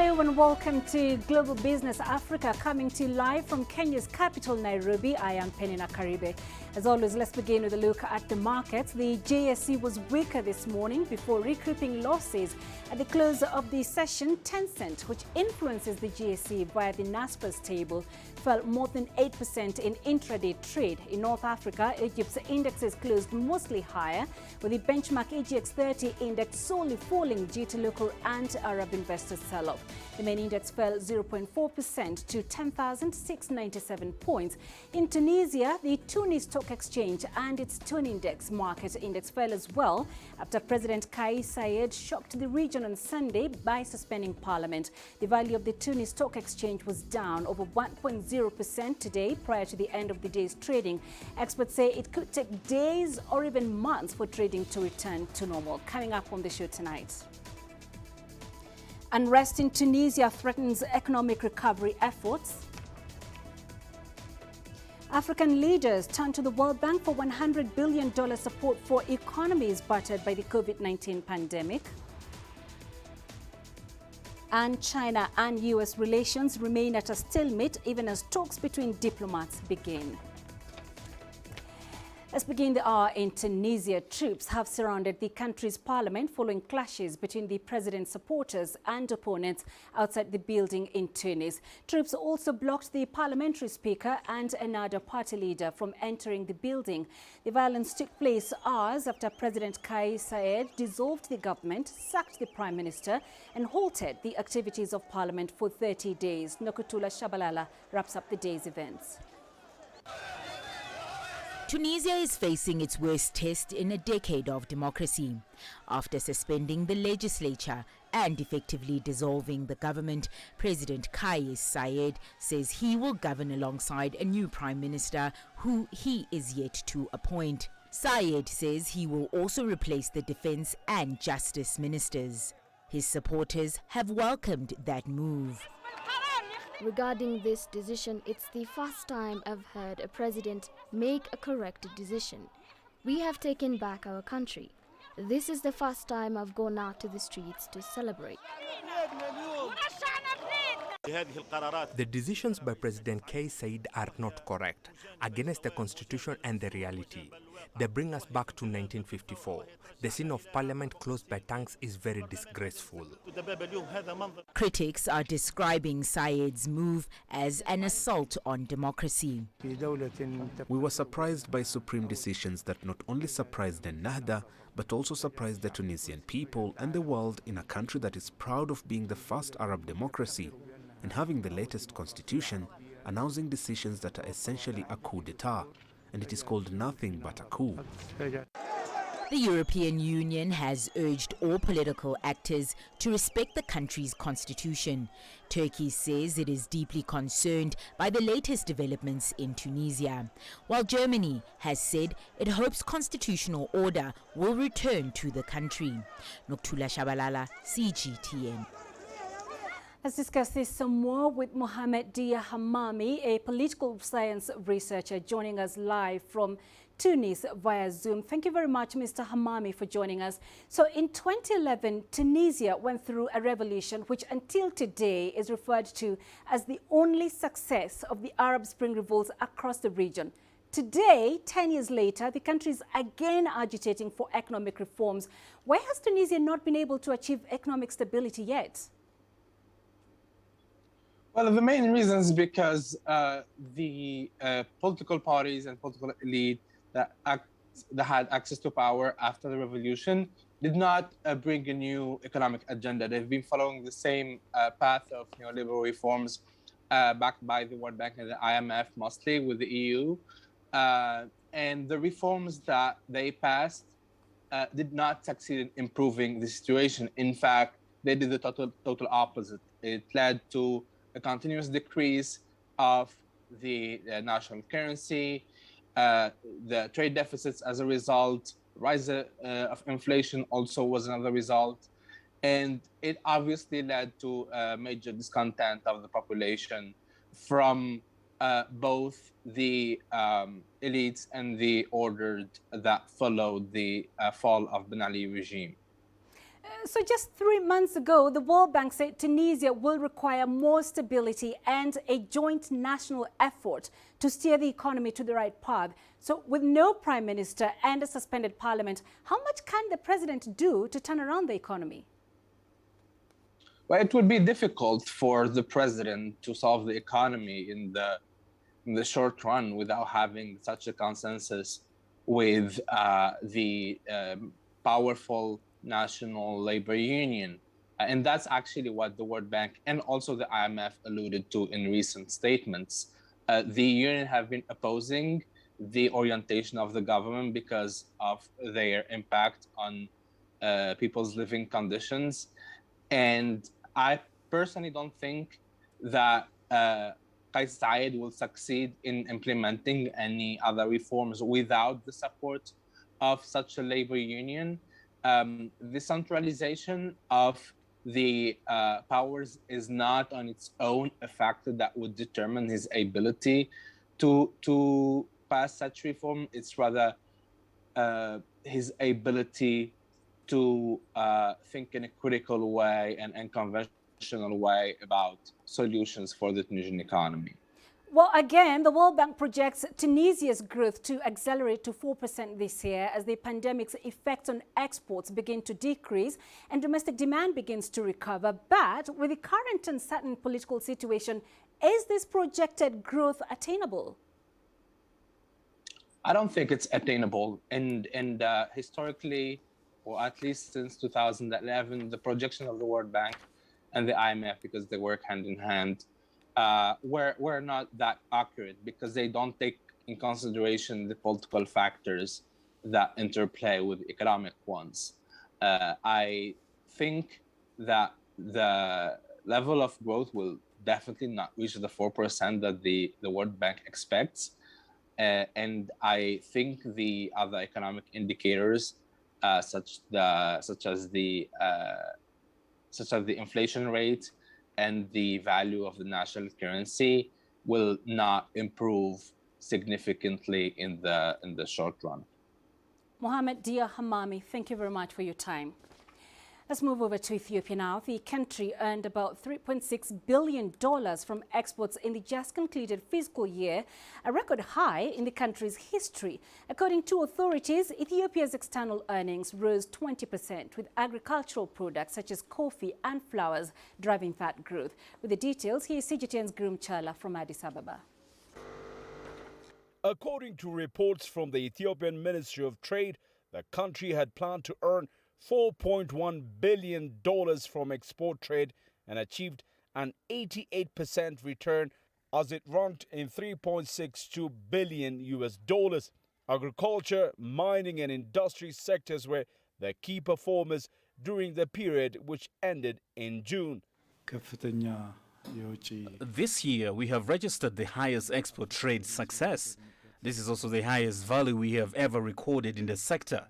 Hello and welcome to Global Business Africa, coming to you live from Kenya's capital, Nairobi. I am Peninah Karibe. As always, let's begin with a look at the markets. The JSE was weaker this morning before recouping losses at the close of the session. Tencent, which influences the JSE via the Naspers table, fell more than 8% in intraday trade. In North Africa, Egypt's indexes closed mostly higher, with the benchmark EGX30 index solely falling due to local and Arab investors sell-off. The main index fell 0.4% to 10,697 points. In Tunisia, the Tunis Stock Exchange and its Tun Index market index fell as well after President Kais Saied shocked the region on Sunday by suspending parliament. The value of the Tunis Stock Exchange was down over 1.0% today prior to the end of the day's trading. Experts say it could take days or even months for trading to return to normal. Coming up on the show tonight. Unrest in Tunisia threatens economic recovery efforts. African leaders turn to the World Bank for $100 billion support for economies battered by the COVID-19 pandemic. And China and U.S. relations remain at a stalemate even as talks between diplomats begin. Let's begin the hour in Tunisia. Troops have surrounded the country's parliament following clashes between the president's supporters and opponents outside the building in Tunis. Troops also blocked the parliamentary speaker and another party leader from entering the building. The violence took place hours after President Kais Saied dissolved the government, sacked the prime minister, and halted the activities of parliament for 30 days. Nokutula Shabalala wraps up the day's events. Tunisia is facing its worst test in a decade of democracy. After suspending the legislature and effectively dissolving the government, President Kais Saied says he will govern alongside a new prime minister who he is yet to appoint. Saied says he will also replace the defense and justice ministers. His supporters have welcomed that move. Regarding this decision, it's the first time I've heard a president make a correct decision. We have taken back our country. This is the first time I've gone out to the streets to celebrate. The decisions by President Kais Saied are not correct, against the constitution and the reality. They bring us back to 1954. The scene of parliament closed by tanks is very disgraceful. Critics are describing Saied's move as an assault on democracy. We were surprised by supreme decisions that not only surprised the Nahda, but also surprised the Tunisian people and the world in a country that is proud of being the first Arab democracy and having the latest constitution, announcing decisions that are essentially a coup d'etat, and it is called nothing but a coup. The European Union has urged all political actors to respect the country's constitution. Turkey says it is deeply concerned by the latest developments in Tunisia, while Germany has said it hopes constitutional order will return to the country. Noktula Shabalala, CGTN. Let's discuss this some more with Mohamed Dia Hamami, a political science researcher, joining us live from Tunis via Zoom. Thank you very much, Mr. Hamami, for joining us. So in 2011, Tunisia went through a revolution which until today is referred to as the only success of the Arab Spring revolts across the region. Today, 10 years later, the country is again agitating for economic reforms. Why has Tunisia not been able to achieve economic stability yet? Well, the main reason is because the political parties and political elite that had access to power after the revolution did not bring a new economic agenda. They've been following the same path of neoliberal reforms backed by the World Bank and the IMF, mostly with the EU. And the reforms that they passed did not succeed in improving the situation. In fact, they did the total opposite. It led to a continuous decrease of the national currency, the trade deficits as a result, rise of inflation also was another result. And it obviously led to major discontent of the population from both the elites and the ordered that followed the fall of Ben Ali regime. So just 3 months ago, the World Bank said Tunisia will require more stability and a joint national effort to steer the economy to the right path. So with no prime minister and a suspended parliament, how much can the president do to turn around the economy? Well, it would be difficult for the president to solve the economy in the short run without having such a consensus with the powerful National Labor Union. And that's actually what the World Bank and also the IMF alluded to in recent statements. The union have been opposing the orientation of the government because of their impact on people's living conditions. And I personally don't think that Kais Saied will succeed in implementing any other reforms without the support of such a labor union. The centralization of the powers is not on its own a factor that would determine his ability to pass such reform. It's rather his ability to think in a critical way and conventional way about solutions for the Tunisian economy. Well, again, the World Bank projects Tunisia's growth to accelerate to 4% this year as the pandemic's effects on exports begin to decrease and domestic demand begins to recover. But with the current uncertain political situation, is this projected growth attainable? I don't think it's attainable. And historically, or at least since 2011, the projection of the World Bank and the IMF, because they work hand in hand, were not that accurate because they don't take in consideration the political factors that interplay with economic ones. I think that the level of growth will definitely not reach the 4% that the World Bank expects. And I think the other economic indicators, such as the inflation rate and the value of the national currency, will not improve significantly in the short run. Mohamed Dia Hamami, thank you very much for your time. Let's move over to Ethiopia now. The country earned about $3.6 billion from exports in the just concluded fiscal year, a record high in the country's history. According to authorities, Ethiopia's external earnings rose 20%, with agricultural products such as coffee and flowers driving that growth. With the details, here is CGTN's Groom Chala from Addis Ababa. According to reports from the Ethiopian Ministry of Trade, the country had planned to earn $4.1 billion from export trade and achieved an 88% return as it ranked in $3.62 billion. Agriculture, mining and industry sectors were the key performers during the period which ended in June. This year, we have registered the highest export trade success. This is also the highest value we have ever recorded in the sector.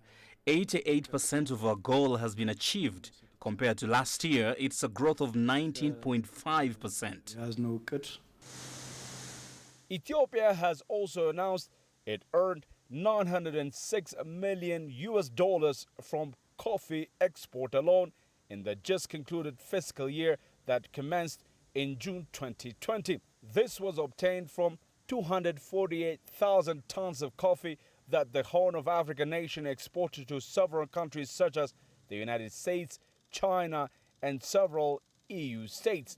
88% of our goal has been achieved. Compared to last year, it's a growth of 19.5%. Ethiopia has also announced it earned $906 million from coffee export alone in the just concluded fiscal year that commenced in June 2020. This was obtained from 248,000 tons of coffee that the Horn of Africa nation exported to several countries such as the United States, China, and several EU states.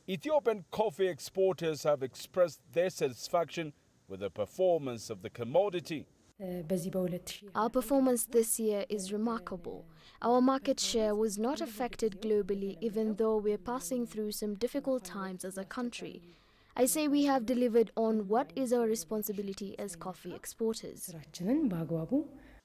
Ethiopian coffee exporters have expressed their satisfaction with the performance of the commodity. Our performance this year is remarkable. Our market share was not affected globally, even though we're passing through some difficult times as a country. I say we have delivered on what is our responsibility as coffee exporters.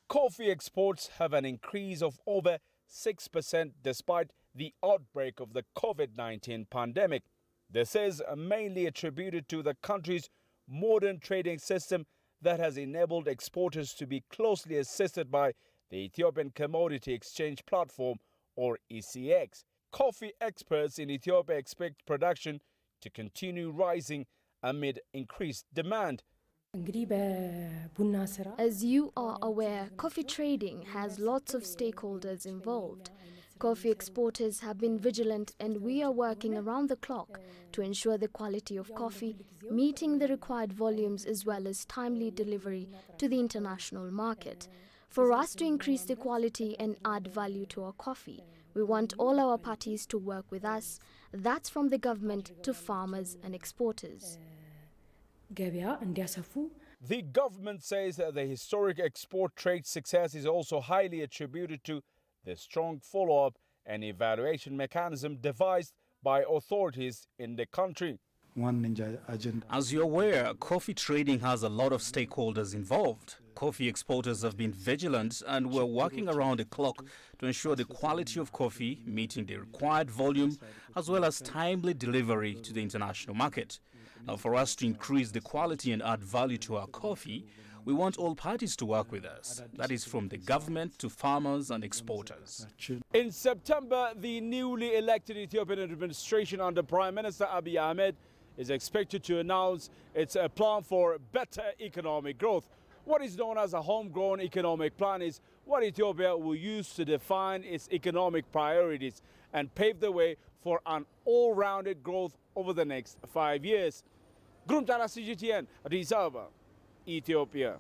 Coffee exports have an increase of over 6% despite the outbreak of the COVID-19 pandemic. This is mainly attributed to the country's modern trading system that has enabled exporters to be closely assisted by the Ethiopian Commodity Exchange Platform, or ECX. Coffee experts in Ethiopia expect production to continue rising amid increased demand. As you are aware, coffee trading has lots of stakeholders involved. Coffee exporters have been vigilant, and we are working around the clock to ensure the quality of coffee, meeting the required volumes as well as timely delivery to the international market. For us to increase the quality and add value to our coffee, we want all our parties to work with us. That's from the government to farmers and exporters. The government says that the historic export trade success is also highly attributed to the strong follow-up and evaluation mechanism devised by authorities in the country. As you're aware, coffee trading has a lot of stakeholders involved. Coffee exporters have been vigilant and we're working around the clock to ensure the quality of coffee, meeting the required volume, as well as timely delivery to the international market. Now, for us to increase the quality and add value to our coffee, we want all parties to work with us. That is from the government to farmers and exporters. In September, the newly elected Ethiopian administration under Prime Minister Abiy Ahmed is expected to announce its plan for better economic growth. What is known as a homegrown economic plan is what Ethiopia will use to define its economic priorities and pave the way for an all-rounded growth over the next 5 years. Grumtana CGTN, Addis Ababa, Ethiopia.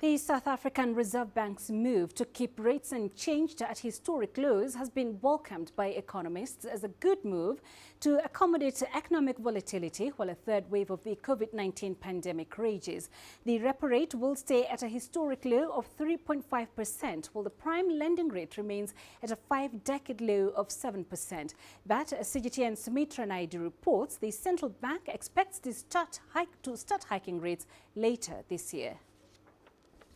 The South African Reserve Bank's move to keep rates unchanged at historic lows has been welcomed by economists as a good move to accommodate economic volatility while a third wave of the COVID-19 pandemic rages. The repo rate will stay at a historic low of 3.5%, while the prime lending rate remains at a 5-decade low of 7%. But as CGTN Sumitra Naidu reports, the central bank expects to start hiking rates later this year.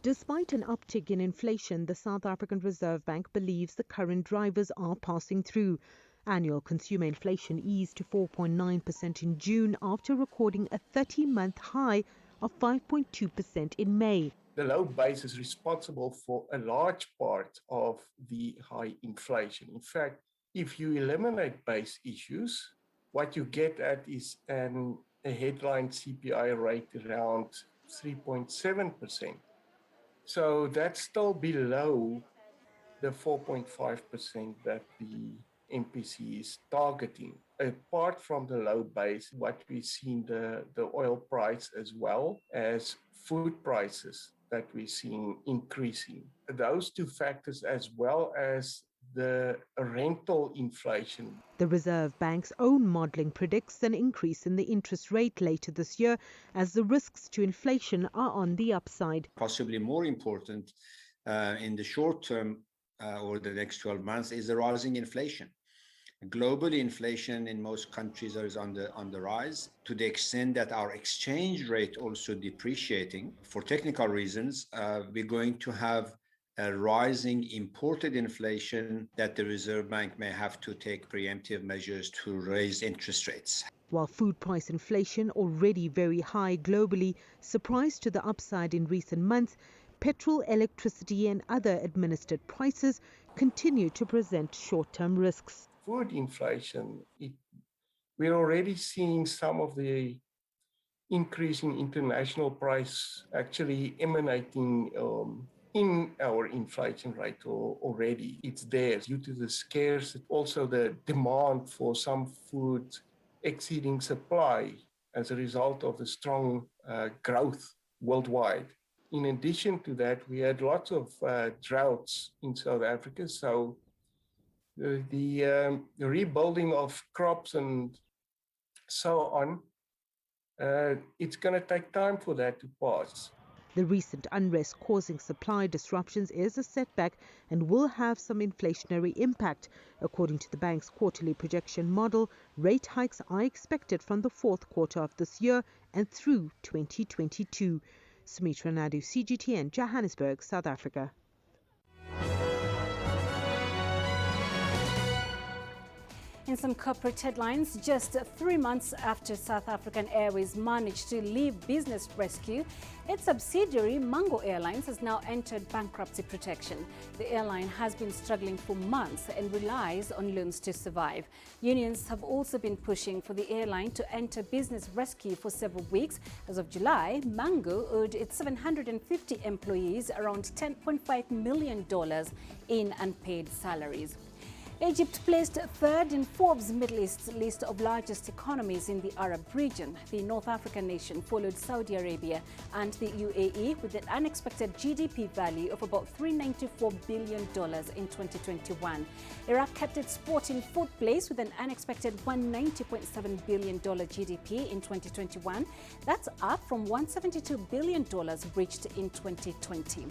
Despite an uptick in inflation, the South African Reserve Bank believes the current drivers are passing through. Annual consumer inflation eased to 4.9% in June after recording a 30-month high of 5.2% in May. The low base is responsible for a large part of the high inflation. In fact, if you eliminate base issues, what you get at is a headline CPI rate around 3.7%. So that's still below the 4.5% that the MPC is targeting. Apart from the low base, what we've seen the oil price as well as food prices that we're seeing increasing. Those two factors as well as the rental inflation. The Reserve Bank's own modelling predicts an increase in the interest rate later this year as the risks to inflation are on the upside. Possibly more important in the short term or the next 12 months is the rising inflation. Globally, inflation in most countries is on the rise to the extent that our exchange rate also depreciating. For technical reasons, we're going to have a rising imported inflation that the Reserve Bank may have to take preemptive measures to raise interest rates. While food price inflation, already very high globally, surprised to the upside in recent months, petrol, electricity and other administered prices continue to present short-term risks. Food inflation, we're already seeing some of the increasing international price actually emanating in our inflation rate already. It's there due to the scarcity, also the demand for some food exceeding supply as a result of the strong growth worldwide. In addition to that, we had lots of droughts in South Africa, so the rebuilding of crops and so on, it's going to take time for that to pass. The recent unrest causing supply disruptions is a setback and will have some inflationary impact. According to the bank's quarterly projection model, rate hikes are expected from the fourth quarter of this year and through 2022. Sumitra Naidu, CGTN, Johannesburg, South Africa. In some corporate headlines, just 3 months after South African Airways managed to leave business rescue, its subsidiary Mango Airlines has now entered bankruptcy protection. The airline has been struggling for months and relies on loans to survive. Unions have also been pushing for the airline to enter business rescue for several weeks. As of July, Mango owed its 750 employees around $10.5 million in unpaid salaries. Egypt placed third in Forbes Middle East's list of largest economies in the Arab region. The North African nation followed Saudi Arabia and the UAE with an unexpected GDP value of about $394 billion in 2021. Iraq kept its spot in fourth place with an unexpected $190.7 billion GDP in 2021. That's up from $172 billion reached in 2020.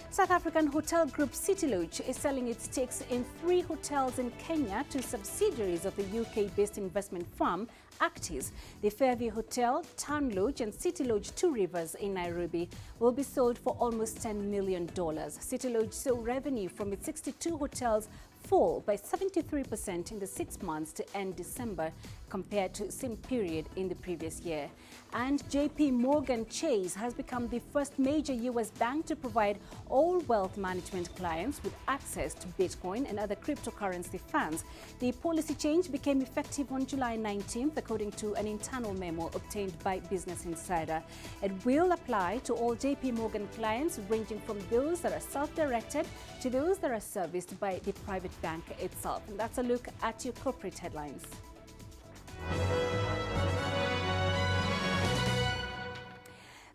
South African hotel group City Lodge is selling its stakes in 3 hotels in Kenya to subsidiaries of the UK-based investment firm Actis. The Fairview Hotel, Town Lodge and City Lodge Two Rivers in Nairobi will be sold for almost $10 million. City Lodge saw revenue from its 62 hotels fall by 73% in the 6 months to end December compared to the same period in the previous year. And JP Morgan Chase has become the first major U.S. bank to provide all wealth management clients with access to Bitcoin and other cryptocurrency funds. The policy change became effective on July 19th, according to an internal memo obtained by Business Insider. It will apply to all JP Morgan clients, ranging from those that are self-directed to those that are serviced by the private bank itself. And that's a look at your corporate headlines.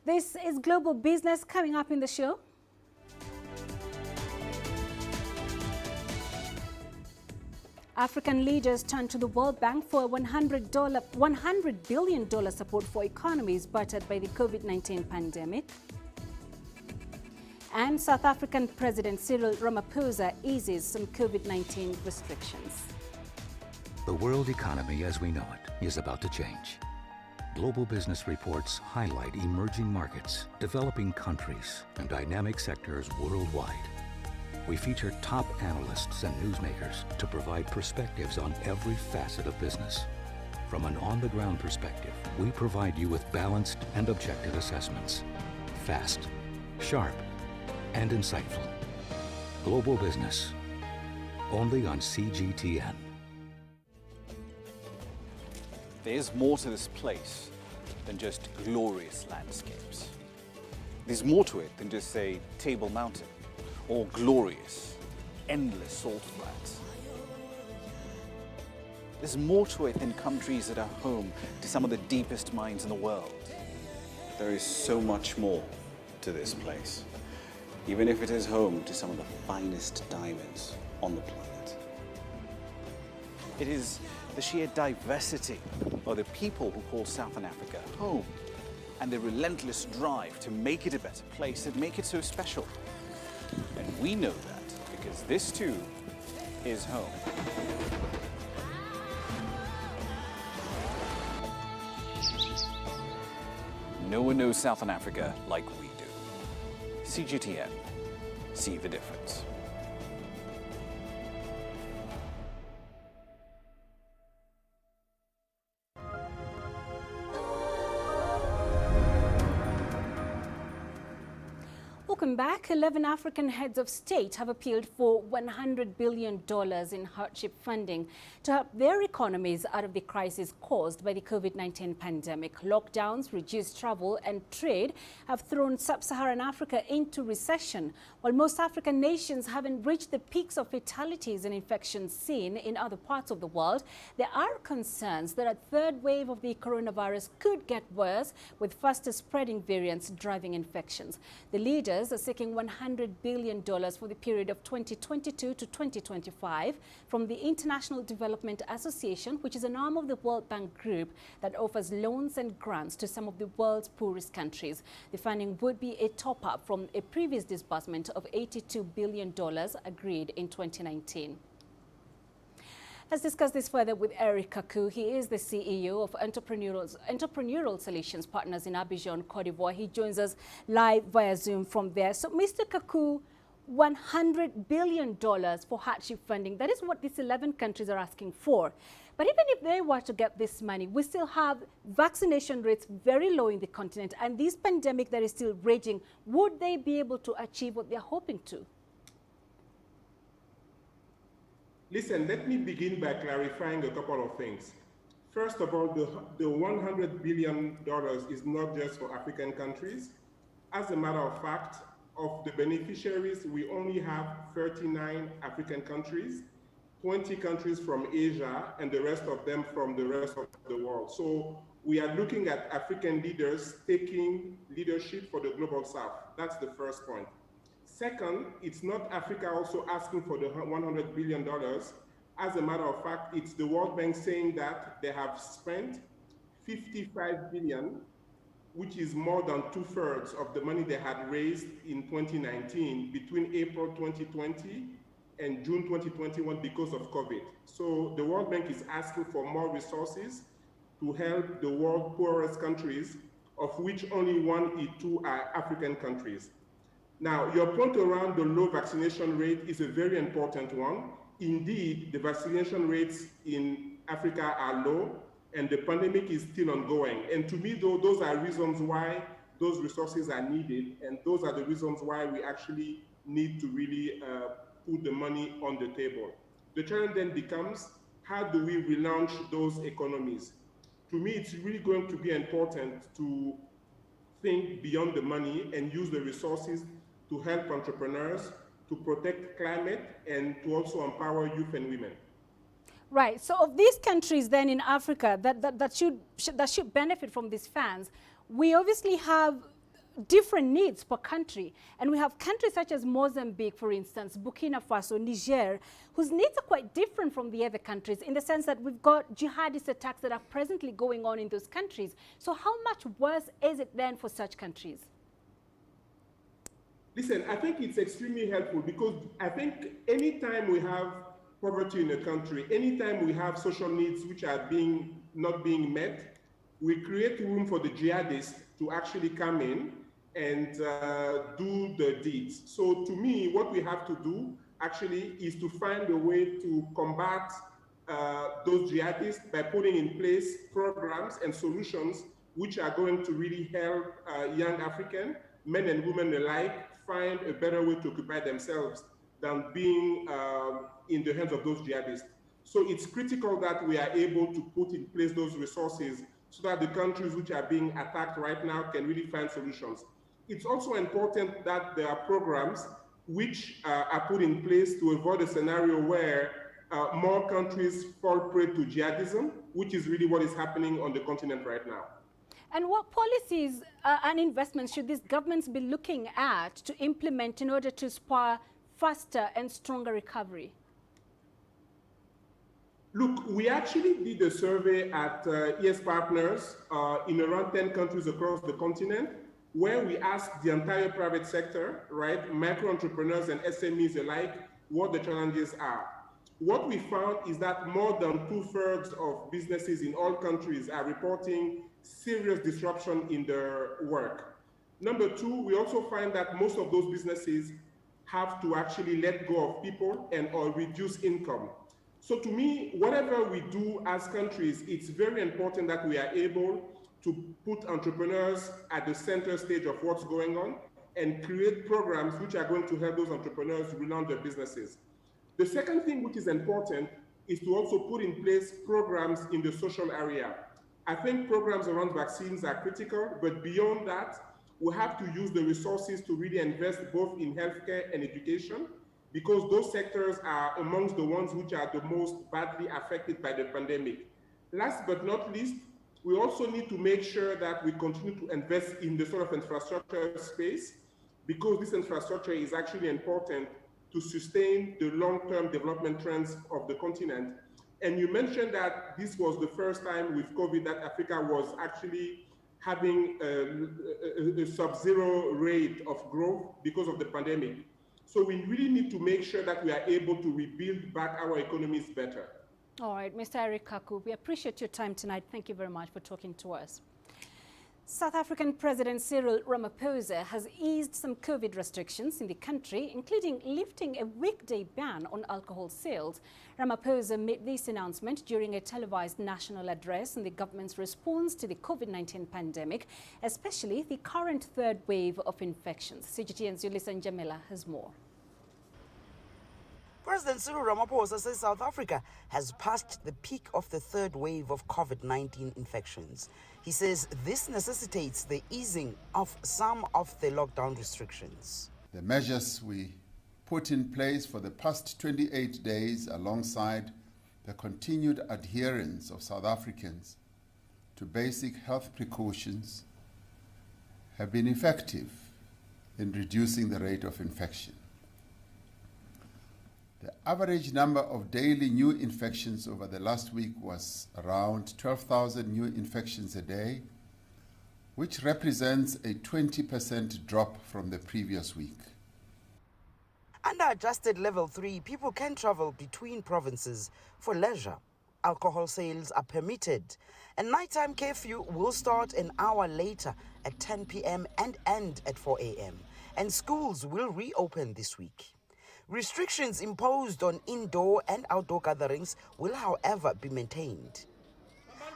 This is Global Business. Coming up in the show, African leaders turn to the World Bank for a $100 billion support for economies battered by the COVID-19 pandemic. And South African President Cyril Ramaphosa eases some COVID-19 restrictions. The world economy as we know it is about to change. Global business reports highlight emerging markets, developing countries, and dynamic sectors worldwide. We feature top analysts and newsmakers to provide perspectives on every facet of business. From an on-the-ground perspective, we provide you with balanced and objective assessments. Fast, sharp, and insightful. Global Business, only on CGTN. There's more to this place than just glorious landscapes. There's more to it than just, say, Table Mountain or glorious, endless salt flats. There's more to it than countries that are home to some of the deepest mines in the world. There is so much more to this place, even if it is home to some of the finest diamonds on the planet. It is the sheer diversity of the people who call Southern Africa home and the relentless drive to make it a better place that make it so special. And we know that because this too is home. No one knows Southern Africa like we do. CGTN, see the difference. Welcome back. 11 African heads of state have appealed for $100 billion in hardship funding to help their economies out of the crisis caused by the COVID-19 pandemic. Lockdowns, reduced travel and trade have thrown sub-Saharan Africa into recession. While most African nations haven't reached the peaks of fatalities and infections seen in other parts of the world, there are concerns that a third wave of the coronavirus could get worse, with faster spreading variants driving infections. The leaders are seeking $100 billion for the period of 2022 to 2025 from the International Development Association, which is an arm of the World Bank Group that offers loans and grants to some of the world's poorest countries. The funding would be a top-up from a previous disbursement of $82 billion agreed in 2019. Let's discuss this further with Eric Kaku. He is the CEO of Entrepreneurial Solutions Partners in Abidjan, Cote d'Ivoire. He joins us live via Zoom from there. So, Mr. Kaku, $100 billion for hardship funding. That is what these 11 countries are asking for. But even if they were to get this money, we still have vaccination rates very low in the continent. And this pandemic that is still raging, would they be able to achieve what they're hoping to? Listen, let me begin by clarifying a couple of things. First of all, the $100 billion is not just for African countries. As a matter of fact, of the beneficiaries, we only have 39 African countries, 20 countries from Asia, and the rest of them from the rest of the world. So we are looking at African leaders taking leadership for the Global South. That's the first point. Second, it's not Africa also asking for the $100 billion. As a matter of fact, it's the World Bank saying that they have spent $55 billion, which is more than 2/3 of the money they had raised in 2019 between April 2020 and June 2021 because of COVID. So the World Bank is asking for more resources to help the world's poorest countries, of which only 1 in 2 are African countries. Now, your point around the low vaccination rate is a very important one. Indeed, the vaccination rates in Africa are low, and the pandemic is still ongoing. And to me, though, those are reasons why those resources are needed, and those are the reasons why we actually need to really put the money on the table. The challenge then becomes, how do we relaunch those economies? To me, it's really going to be important to think beyond the money and use the resources to help entrepreneurs, to protect climate, and to also empower youth and women. Right. So of these countries then in Africa that should benefit from these funds, we obviously have different needs per country. And we have countries such as Mozambique, for instance, Burkina Faso, Niger, whose needs are quite different from the other countries in the sense that we've got jihadist attacks that are presently going on in those countries. So how much worse is it then for such countries? Listen, I think it's extremely helpful because I think anytime we have poverty in a country, anytime we have social needs which are not being met, we create room for the jihadists to actually come in and do the deeds. So to me, what we have to do actually is to find a way to combat those jihadists by putting in place programs and solutions which are going to really help young African men and women alike find a better way to occupy themselves than being in the hands of those jihadists. So it's critical that we are able to put in place those resources so that the countries which are being attacked right now can really find solutions. It's also important that there are programs which are put in place to avoid a scenario where more countries fall prey to jihadism, which is really what is happening on the continent right now. And what policies and investments should these governments be looking at to implement in order to spur faster and stronger recovery? Look, we actually did a survey at ES Partners in around 10 countries across the continent, where we asked the entire private sector, right, micro entrepreneurs and SMEs alike, what the challenges are. What we found is that more than 2/3 of businesses in all countries are reporting serious disruption in their work. Number two, we also find that most of those businesses have to actually let go of people or reduce income. So to me, whatever we do as countries, it's very important that we are able to put entrepreneurs at the center stage of what's going on and create programs which are going to help those entrepreneurs relaunch their businesses. The second thing which is important is to also put in place programs in the social area. I think programs around vaccines are critical, but beyond that, we have to use the resources to really invest both in healthcare and education, because those sectors are amongst the ones which are the most badly affected by the pandemic. Last but not least, we also need to make sure that we continue to invest in the sort of infrastructure space, because this infrastructure is actually important to sustain the long-term development trends of the continent. And you mentioned that this was the first time with COVID that Africa was actually having a sub-zero rate of growth because of the pandemic. So we really need to make sure that we are able to rebuild back our economies better. All right, Mr. Eric Kaku, we appreciate your time tonight. Thank you very much for talking to us. South African President Cyril Ramaphosa has eased some COVID restrictions in the country, including lifting a weekday ban on alcohol sales. Ramaphosa made this announcement during a televised national address on the government's response to the COVID-19 pandemic, especially the current third wave of infections. CGTN's Yulisa Njamela has more. President Cyril Ramaphosa says South Africa has passed the peak of the third wave of COVID-19 infections. He says this necessitates the easing of some of the lockdown restrictions. The measures we put in place for the past 28 days, alongside the continued adherence of South Africans to basic health precautions, have been effective in reducing the rate of infection. The average number of daily new infections over the last week was around 12,000 new infections a day, which represents a 20% drop from the previous week. Under adjusted level 3, people can travel between provinces for leisure. Alcohol sales are permitted, and nighttime curfew will start an hour later at 10 p.m. and end at 4 a.m. And schools will reopen this week. Restrictions imposed on indoor and outdoor gatherings will, however, be maintained.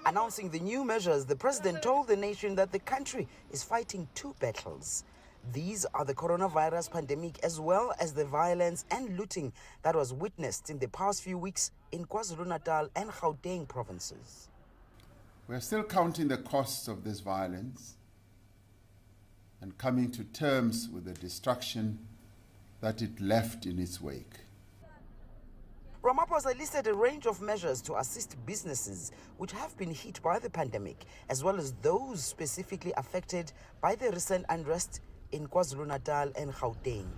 Announcing the new measures, the president told the nation that the country is fighting two battles. These are the coronavirus pandemic as well as the violence and looting that was witnessed in the past few weeks in KwaZulu-Natal and Gauteng provinces. We are still counting the costs of this violence and coming to terms with the destruction that it left in its wake. Ramaphosa listed a range of measures to assist businesses which have been hit by the pandemic, as well as those specifically affected by the recent unrest in KwaZulu-Natal and Gauteng.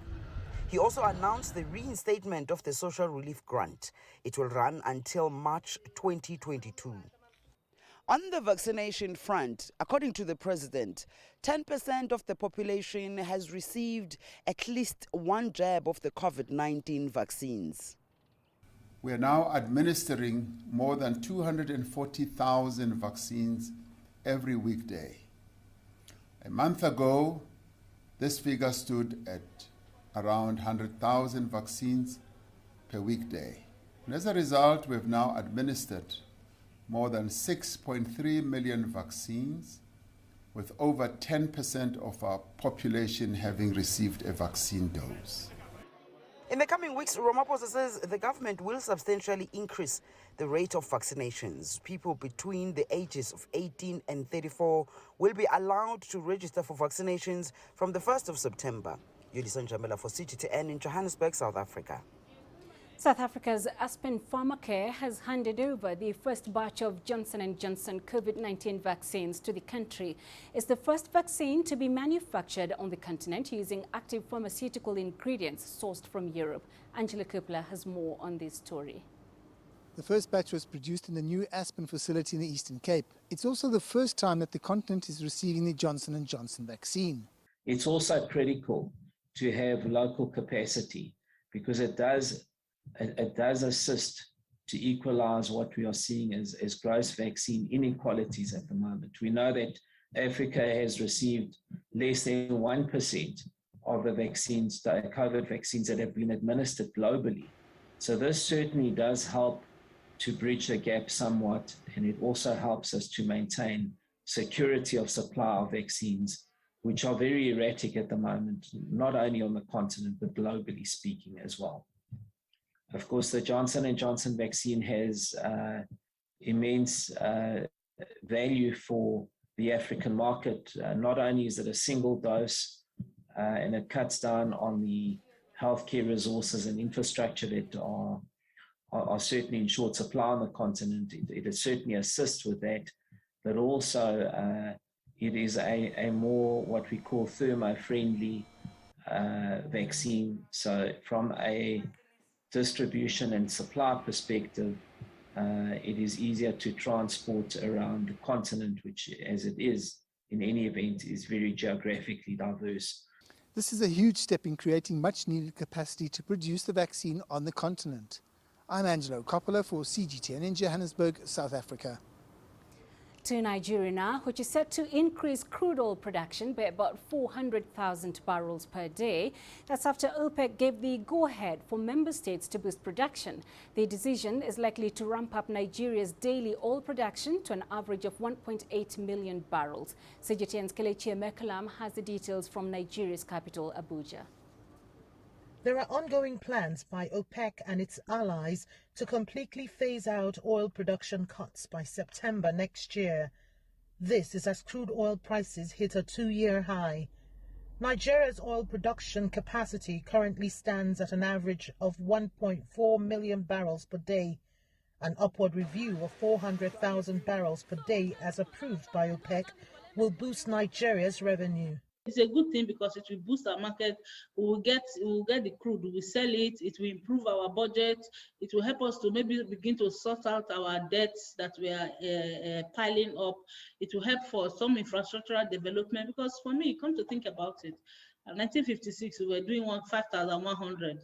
He also announced the reinstatement of the social relief grant. It will run until March 2022. On the vaccination front, according to the president, 10% of the population has received at least one jab of the COVID-19 vaccines. We are now administering more than 240,000 vaccines every weekday. A month ago, this figure stood at around 100,000 vaccines per weekday. And as a result, we have now administered more than 6.3 million vaccines, with over 10% of our population having received a vaccine dose. In the coming weeks, Ramaphosa says the government will substantially increase the rate of vaccinations. People between the ages of 18 and 34 will be allowed to register for vaccinations from the 1st of September. Yulisa Njamela for CGTN in Johannesburg, South Africa. South Africa's Aspen Pharmacare has handed over the first batch of Johnson & Johnson COVID-19 vaccines to the country. It's the first vaccine to be manufactured on the continent using active pharmaceutical ingredients sourced from Europe. Angela Kupler has more on this story. The first batch was produced in the new Aspen facility in the Eastern Cape. It's also the first time that the continent is receiving the Johnson & Johnson vaccine. It's also critical to have local capacity because it does assist to equalize what we are seeing as gross vaccine inequalities at the moment. We know that Africa has received less than 1% of the vaccines, the COVID vaccines that have been administered globally. So this certainly does help to bridge the gap somewhat, and it also helps us to maintain security of supply of vaccines, which are very erratic at the moment, not only on the continent, but globally speaking as well. Of course, the Johnson & Johnson vaccine has immense value for the African market. Not only is it a single dose and it cuts down on the healthcare resources and infrastructure that are certainly in short supply on the continent. It certainly assists with that, but also it is a more what we call thermo-friendly vaccine. So from a distribution and supply perspective, it is easier to transport around the continent, which, as it is in any event, is very geographically diverse. This is a huge step in creating much needed capacity to produce the vaccine on the continent. I'm Angelo Coppola for CGTN in Johannesburg, South Africa. To Nigeria now, which is set to increase crude oil production by about 400,000 barrels per day. That's after OPEC gave the go-ahead for member states to boost production. The decision is likely to ramp up Nigeria's daily oil production to an average of 1.8 million barrels. CGTN's Kelechi Emekalam has the details from Nigeria's capital, Abuja. There are ongoing plans by OPEC and its allies to completely phase out oil production cuts by September next year. This is as crude oil prices hit a 2-year high. Nigeria's oil production capacity currently stands at an average of 1.4 million barrels per day. An upward review of 400,000 barrels per day, as approved by OPEC, will boost Nigeria's revenue. It's a good thing because it will boost our market. We will get the crude, we will sell it, it will improve our budget, it will help us to maybe begin to sort out our debts that we are piling up. It will help for some infrastructural development because for me, come to think about it, in 1956 we were doing 5,100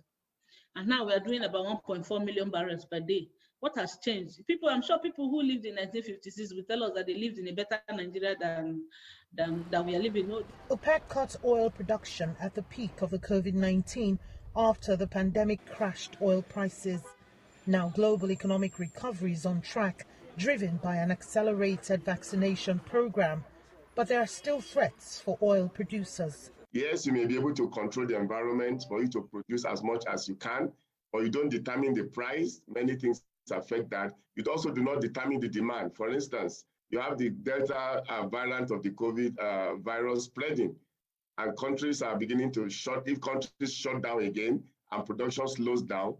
and now we are doing about 1.4 million barrels per day. What has changed? I'm sure people who lived in 1956 will tell us that they lived in a better Nigeria than we are living in. OPEC cut oil production at the peak of the COVID-19 after the pandemic crashed oil prices. Now global economic recovery is on track, driven by an accelerated vaccination program. But there are still threats for oil producers. Yes, you may be able to control the environment for you to produce as much as you can, but you don't determine the price. Many things affect that. You also do not determine the demand. For instance, you have the Delta variant of the COVID virus spreading, and countries are beginning to shut. If countries shut down again and production slows down,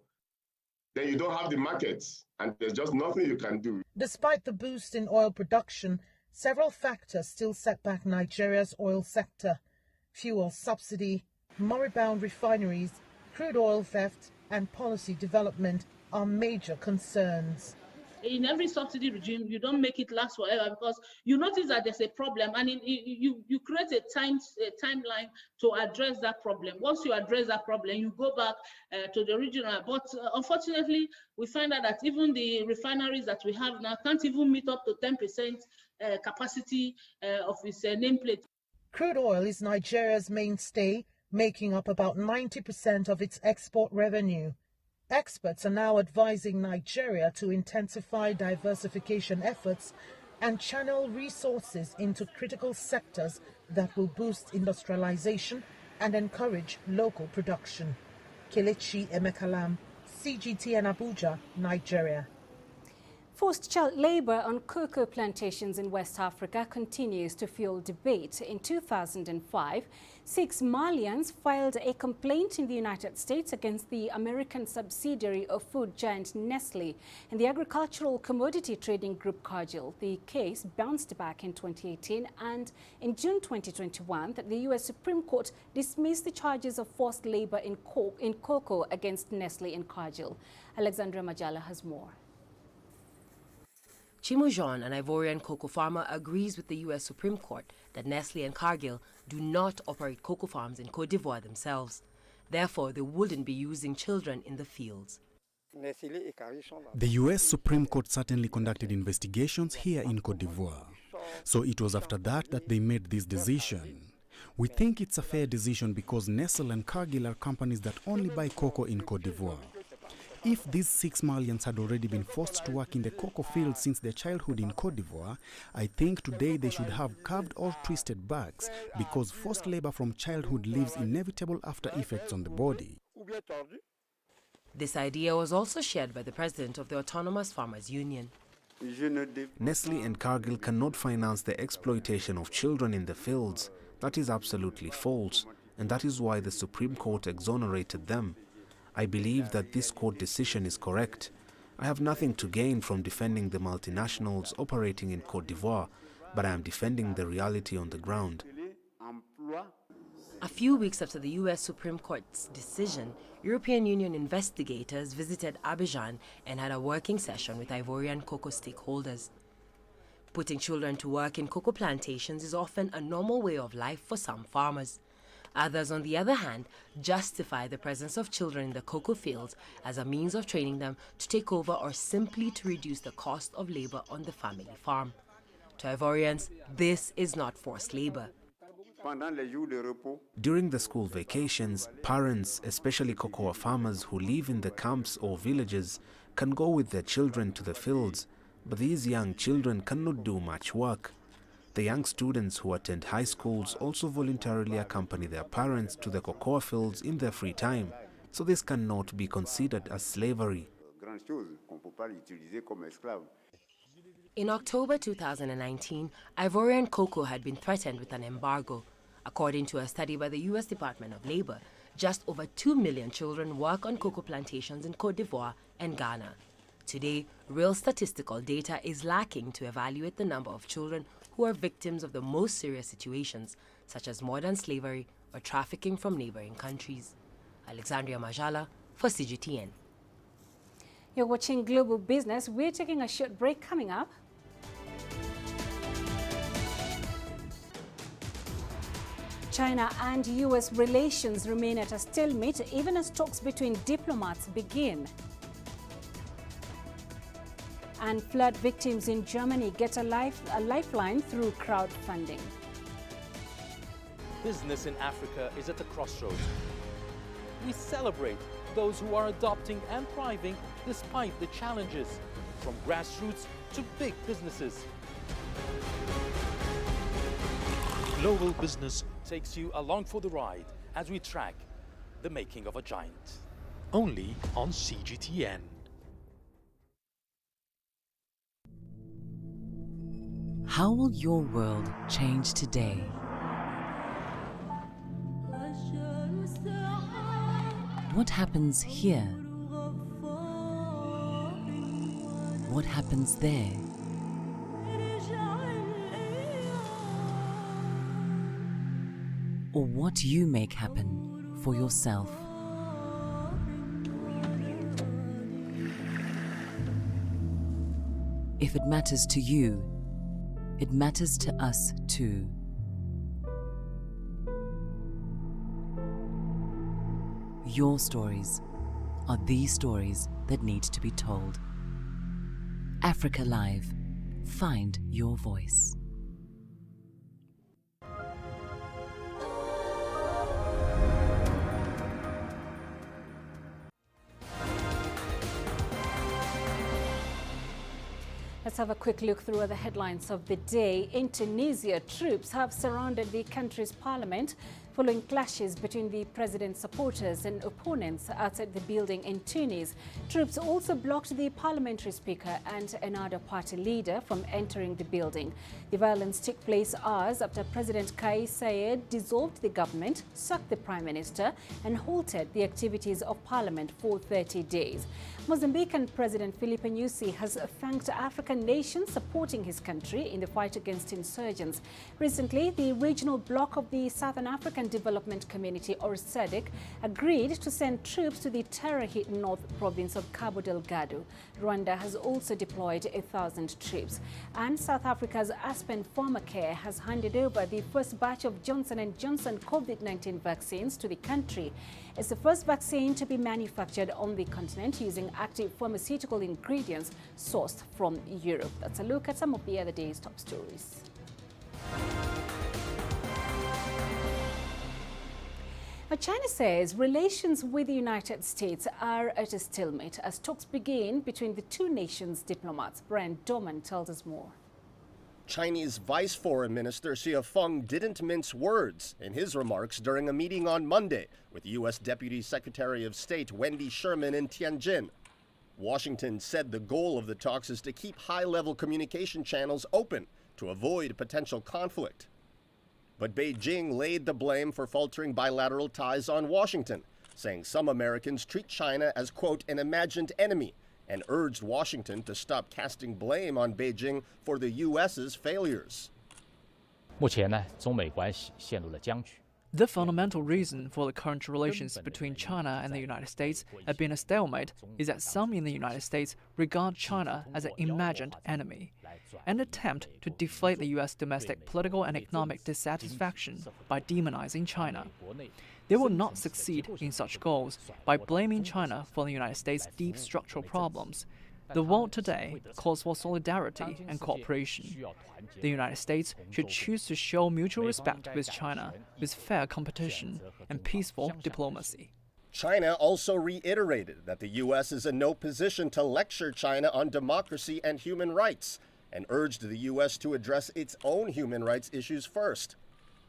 then you don't have the markets, and there's just nothing you can do. Despite the boost in oil production, several factors still set back Nigeria's oil sector. Fuel subsidy, moribund refineries, crude oil theft, and policy development are major concerns. In every subsidy regime, you don't make it last forever because you notice that there's a problem and you create a timeline to address that problem. Once you address that problem, you go back to the original. But unfortunately, we find out that even the refineries that we have now can't even meet up to 10% capacity of its nameplate. Crude oil is Nigeria's mainstay, making up about 90% of its export revenue. Experts are now advising Nigeria to intensify diversification efforts and channel resources into critical sectors that will boost industrialization and encourage local production. Kelechi Emekalam, CGTN Abuja, Nigeria. Forced child labor on cocoa plantations in West Africa continues to fuel debate. In 2005, 6 Malians filed a complaint in the United States against the American subsidiary of food giant Nestle and the agricultural commodity trading group Cargill. The case bounced back in 2018, and in June 2021, the U.S. Supreme Court dismissed the charges of forced labor in cocoa against Nestle and Cargill. Alexandra Majala has more. Chimojon, an Ivorian cocoa farmer, agrees with the U.S. Supreme Court that Nestle and Cargill do not operate cocoa farms in Côte d'Ivoire themselves. Therefore, they wouldn't be using children in the fields. The U.S. Supreme Court certainly conducted investigations here in Côte d'Ivoire. So it was after that they made this decision. We think it's a fair decision because Nestle and Cargill are companies that only buy cocoa in Côte d'Ivoire. If these 6 Malians had already been forced to work in the cocoa field since their childhood in Côte d'Ivoire, I think today they should have carved or twisted backs because forced labor from childhood leaves inevitable after effects on the body. This idea was also shared by the president of the Autonomous Farmers Union. Nestle and Cargill cannot finance the exploitation of children in the fields. That is absolutely false, and that is why the Supreme Court exonerated them. I believe that this court decision is correct. I have nothing to gain from defending the multinationals operating in Côte d'Ivoire, but I am defending the reality on the ground. A few weeks after the U.S. Supreme Court's decision, European Union investigators visited Abidjan and had a working session with Ivorian cocoa stakeholders. Putting children to work in cocoa plantations is often a normal way of life for some farmers. Others, on the other hand, justify the presence of children in the cocoa fields as a means of training them to take over or simply to reduce the cost of labor on the family farm. To Ivorians, this is not forced labor. During the school vacations, parents, especially cocoa farmers who live in the camps or villages, can go with their children to the fields, but these young children cannot do much work. The young students who attend high schools also voluntarily accompany their parents to the cocoa fields in their free time, so this cannot be considered as slavery. In October 2019, Ivorian cocoa had been threatened with an embargo. According to a study by the U.S. Department of Labor, just over 2 million children work on cocoa plantations in Côte d'Ivoire and Ghana. Today, real statistical data is lacking to evaluate the number of children who are victims of the most serious situations, such as modern slavery or trafficking from neighboring countries. Alexandria Majala for CGTN. You're watching Global Business. We're taking a short break. Coming up, China and U.S. relations remain at a stalemate even as talks between diplomats begin. And flood victims in Germany get a lifeline through crowdfunding. Business in Africa is at a crossroads. We celebrate those who are adopting and thriving despite the challenges, from grassroots to big businesses. Global Business takes you along for the ride as we track the making of a giant. Only on CGTN. How will your world change today? What happens here? What happens there? Or what you make happen for yourself? If it matters to you, it matters to us too. Your stories are the stories that need to be told. Africa Live. Find your voice. Let's have a quick look through the headlines of the day. In Tunisia, troops have surrounded the country's parliament following clashes between the president's supporters and opponents outside the building in Tunis. Troops also blocked the parliamentary speaker and another party leader from entering the building. The violence took place hours after President Kais Saied dissolved the government, sacked the prime minister, and halted the activities of parliament for 30 days. Mozambican President Filipe Nyusi has thanked African nations supporting his country in the fight against insurgents. Recently, the regional bloc of the Southern African Development Community, or SADC, agreed to send troops to the terror-hit north province of Cabo Delgado. Rwanda has also deployed 1,000 troops. And South Africa's Aspen Pharmacare has handed over the first batch of Johnson & Johnson COVID-19 vaccines to the country. It's the first vaccine to be manufactured on the continent using active pharmaceutical ingredients sourced from Europe. That's a look at some of the other day's top stories. Now, China says relations with the United States are at a stalemate as talks begin between the two nations' diplomats. Brian Dorman tells us more. Chinese Vice Foreign Minister Xie Feng didn't mince words in his remarks during a meeting on Monday with U.S. Deputy Secretary of State Wendy Sherman in Tianjin. Washington said the goal of the talks is to keep high-level communication channels open to avoid potential conflict. But Beijing laid the blame for faltering bilateral ties on Washington, saying some Americans treat China as, quote, an imagined enemy, and urged Washington to stop casting blame on Beijing for the U.S.'s failures. The fundamental reason for the current relations between China and the United States have been a stalemate is that some in the United States regard China as an imagined enemy, an attempt to deflate the U.S. domestic political and economic dissatisfaction by demonizing China. They will not succeed in such goals by blaming China for the United States' deep structural problems. The world today calls for solidarity and cooperation. The United States should choose to show mutual respect with China, with fair competition and peaceful diplomacy. China also reiterated that the U.S. is in no position to lecture China on democracy and human rights, and urged the U.S. to address its own human rights issues first.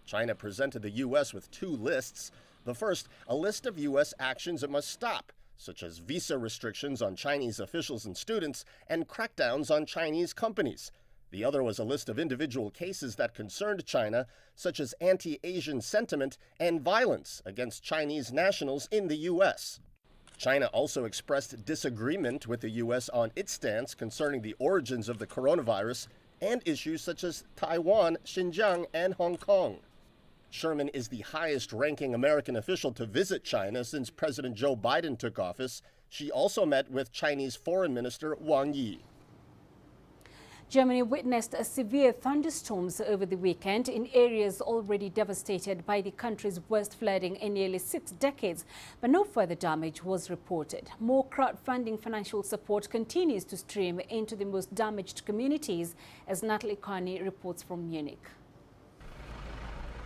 China presented the U.S. with two lists. The first, a list of U.S. actions it must stop, such as visa restrictions on Chinese officials and students and crackdowns on Chinese companies. The other was a list of individual cases that concerned China, such as anti-Asian sentiment and violence against Chinese nationals in the U.S. China also expressed disagreement with the U.S. on its stance concerning the origins of the coronavirus and issues such as Taiwan, Xinjiang, and Hong Kong. Sherman is the highest-ranking American official to visit China since President Joe Biden took office. She also met with Chinese Foreign Minister Wang Yi. Germany witnessed severe thunderstorms over the weekend in areas already devastated by the country's worst flooding in nearly 6 decades, but no further damage was reported. More crowdfunding financial support continues to stream into the most damaged communities, as Natalie Carney reports from Munich.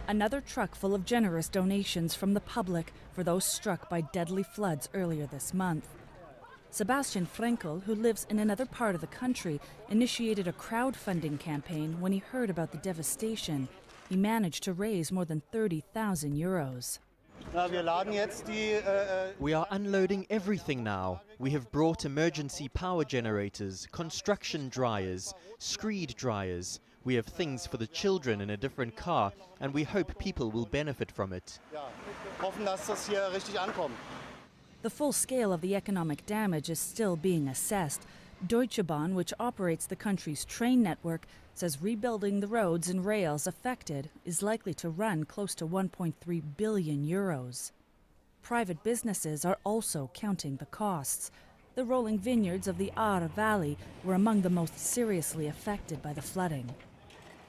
Another truck full of generous donations from the public for those struck by deadly floods earlier this month. Sebastian Frenkel, who lives in another part of the country, initiated a crowdfunding campaign when he heard about the devastation. He managed to raise more than 30,000 euros. We are unloading everything now. We have brought emergency power generators, construction dryers, screed dryers. We have things for the children in a different car, and we hope people will benefit from it. The full scale of the economic damage is still being assessed. Deutsche Bahn, which operates the country's train network, says rebuilding the roads and rails affected is likely to run close to 1.3 billion euros. Private businesses are also counting the costs. The rolling vineyards of the Ahr Valley were among the most seriously affected by the flooding.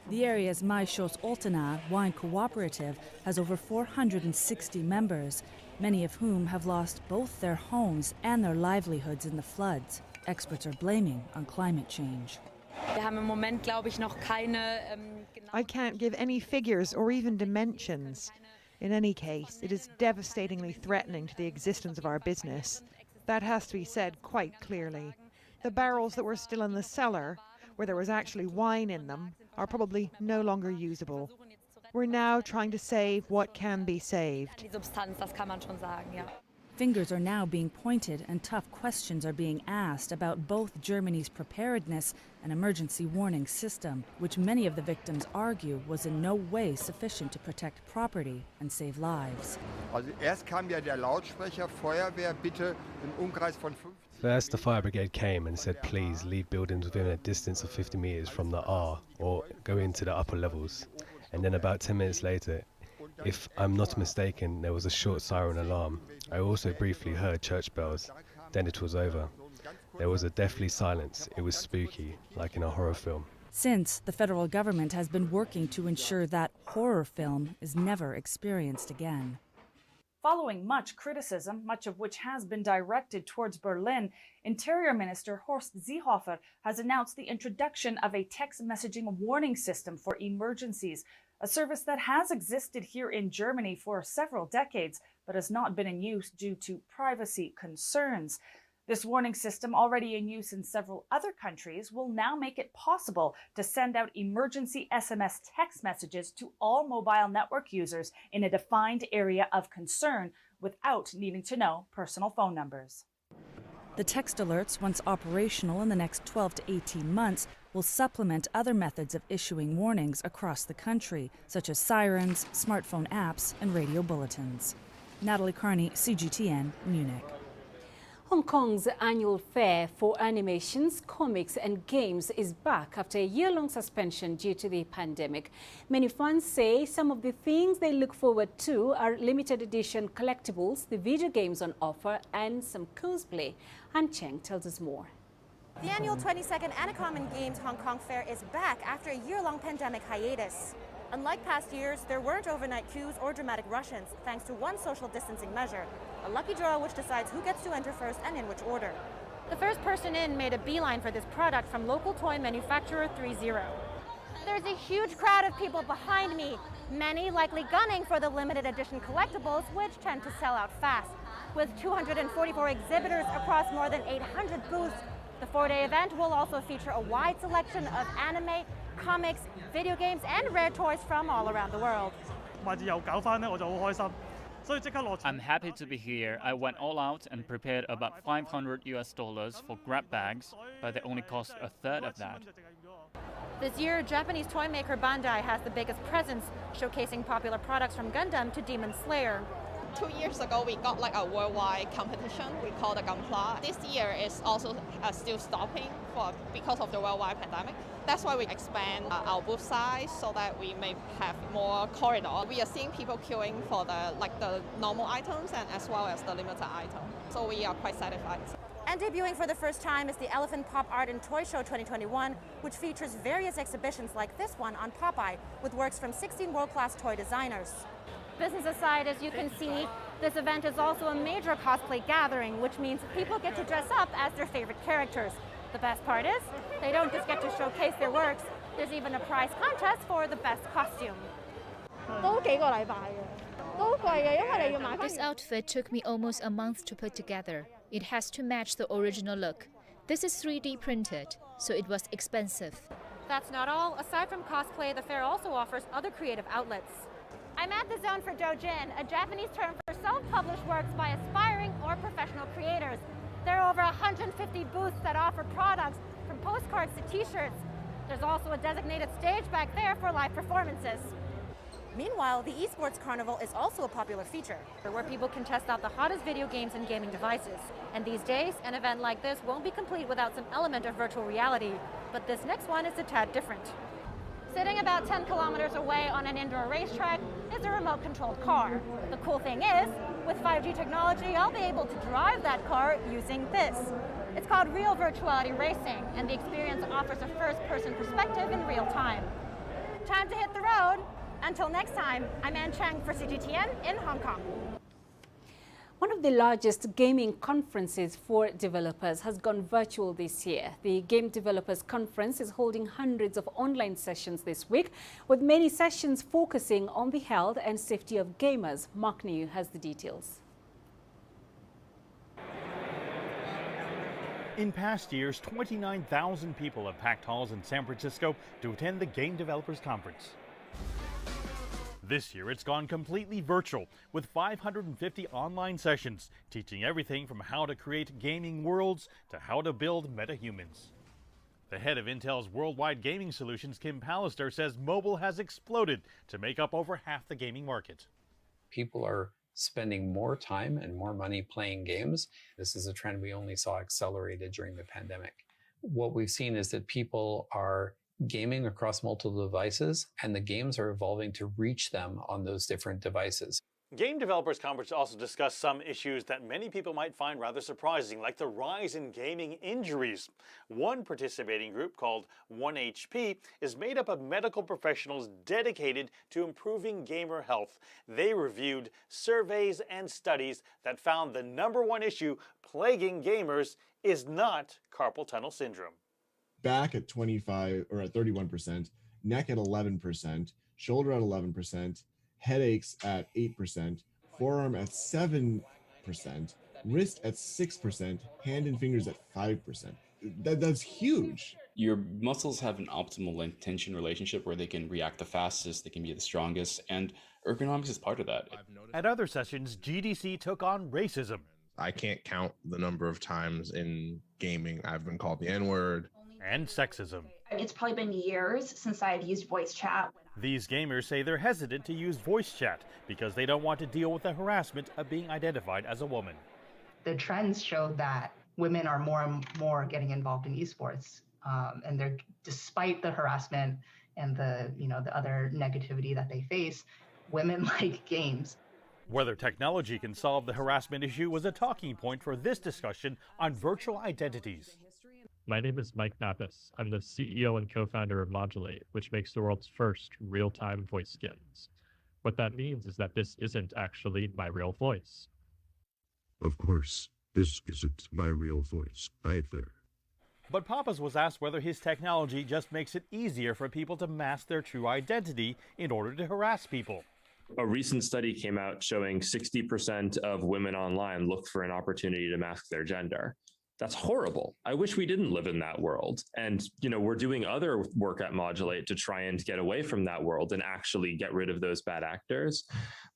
The area's Maischoss-Oltenaar wine cooperative has over 460 members, many of whom have lost both their homes and their livelihoods in the floods. Experts are blaming on climate change. I can't give any figures or even dimensions. In any case, it is devastatingly threatening to the existence of our business. That has to be said quite clearly. The barrels that were still in the cellar, where there was actually wine in them, are probably no longer usable. We're now trying to save what can be saved. Fingers are now being pointed and tough questions are being asked about both Germany's preparedness and emergency warning system, which many of the victims argue was in no way sufficient to protect property and save lives. First, the fire brigade came and said, please leave buildings within a distance of 50 meters from the R or go into the upper levels. And then about 10 minutes later, if I'm not mistaken, there was a short siren alarm. I also briefly heard church bells. Then it was over. There was a deathly silence. It was spooky, like in a horror film. Since, the federal government has been working to ensure that horror film is never experienced again. Following much criticism, much of which has been directed towards Berlin, Interior Minister Horst Seehofer has announced the introduction of a text messaging warning system for emergencies, a service that has existed here in Germany for several decades, but has not been in use due to privacy concerns. This warning system, already in use in several other countries, will now make it possible to send out emergency SMS text messages to all mobile network users in a defined area of concern without needing to know personal phone numbers. The text alerts, once operational in the next 12 to 18 months, will supplement other methods of issuing warnings across the country, such as sirens, smartphone apps, and radio bulletins. Natalie Carney, CGTN, Munich. Hong Kong's annual fair for animations, comics and games is back after a year-long suspension due to the pandemic. Many fans say some of the things they look forward to are limited edition collectibles, the video games on offer and some cosplay. Han Cheng tells us more. The annual 22nd Anacom Games Hong Kong Fair is back after a year-long pandemic hiatus. Unlike past years, there weren't overnight queues or dramatic rush-ins, thanks to one social distancing measure, a lucky draw which decides who gets to enter first and in which order. The first person in made a beeline for this product from local toy manufacturer 30. There's a huge crowd of people behind me, many likely gunning for the limited edition collectibles, which tend to sell out fast. With 244 exhibitors across more than 800 booths, the 4-day event will also feature a wide selection of anime, comics, video games, and rare toys from all around the world. I'm happy to be here. I went all out and prepared about $500 for grab bags, but they only cost a third of that. This year, Japanese toy maker Bandai has the biggest presence, showcasing popular products from Gundam to Demon Slayer. 2 years ago, we got like a worldwide competition. We call the Gunpla. This year is also still stopping because of the worldwide pandemic. That's why we expand our booth size so that we may have more corridor. We are seeing people queuing for the normal items and as well as the limited item. So we are quite satisfied. And debuting for the first time is the Elephant Pop Art and Toy Show 2021, which features various exhibitions like this one on Popeye, with works from 16 world-class toy designers. Business aside, as you can see, this event is also a major cosplay gathering, which means people get to dress up as their favorite characters. The best part is, they don't just get to showcase their works, there's even a prize contest for the best costume. This outfit took me almost a month to put together. It has to match the original look. This is 3D printed, so it was expensive. That's not all. Aside from cosplay, the fair also offers other creative outlets. I'm at the zone for doujin, a Japanese term for self-published works by aspiring or professional creators. There are over 150 booths that offer products from postcards to t-shirts. There's also a designated stage back there for live performances. Meanwhile, the esports carnival is also a popular feature, where people can test out the hottest video games and gaming devices. And these days, an event like this won't be complete without some element of virtual reality. But this next one is a tad different. Sitting about 10 kilometers away on an indoor racetrack is a remote-controlled car. The cool thing is, with 5G technology, I'll be able to drive that car using this. It's called Real Virtuality Racing, and the experience offers a first-person perspective in real time. Time to hit the road. Until next time, I'm Ann Chang for CGTN in Hong Kong. One of the largest gaming conferences for developers has gone virtual this year. The Game Developers Conference is holding hundreds of online sessions this week, with many sessions focusing on the health and safety of gamers. Mark New has the details. In past years, 29,000 people have packed halls in San Francisco to attend the Game Developers Conference. This year, it's gone completely virtual, with 550 online sessions, teaching everything from how to create gaming worlds to how to build metahumans. The head of Intel's Worldwide Gaming Solutions, Kim Pallister, says mobile has exploded to make up over half the gaming market. People are spending more time and more money playing games. This is a trend we only saw accelerated during the pandemic. What we've seen is that people are gaming across multiple devices, and the games are evolving to reach them on those different devices. Game Developers Conference also discussed some issues that many people might find rather surprising, like the rise in gaming injuries. One participating group, called 1HP, is made up of medical professionals dedicated to improving gamer health. They reviewed surveys and studies that found the #1 issue plaguing gamers is not carpal tunnel syndrome. Back at 25 or at 31%, neck at 11%, shoulder at 11%, headaches at 8%, forearm at 7%, wrist at 6%, hand and fingers at 5%. That's huge. Your muscles have an optimal length-tension relationship where they can react the fastest, they can be the strongest, and ergonomics is part of that. At other sessions, GDC took on racism. I can't count the number of times in gaming I've been called the N-word. And sexism. It's probably been years since I've used voice chat. These gamers say they're hesitant to use voice chat because they don't want to deal with the harassment of being identified as a woman. The trends show that women are more and more getting involved in esports, and they're, despite the harassment and the other negativity that they face, women like games. Whether technology can solve the harassment issue was a talking point for this discussion on virtual identities. My name is Mike Nappis. I'm the CEO and co-founder of Modulate, which makes the world's first real-time voice skins. What that means is that this isn't actually my real voice. Of course, This isn't my real voice either. But Pappas was asked whether his technology just makes it easier for people to mask their true identity in order to harass people. A recent study came out showing 60% of women online look for an opportunity to mask their gender. That's horrible. I wish we didn't live in that world. And, we're doing other work at Modulate to try and get away from that world and actually get rid of those bad actors.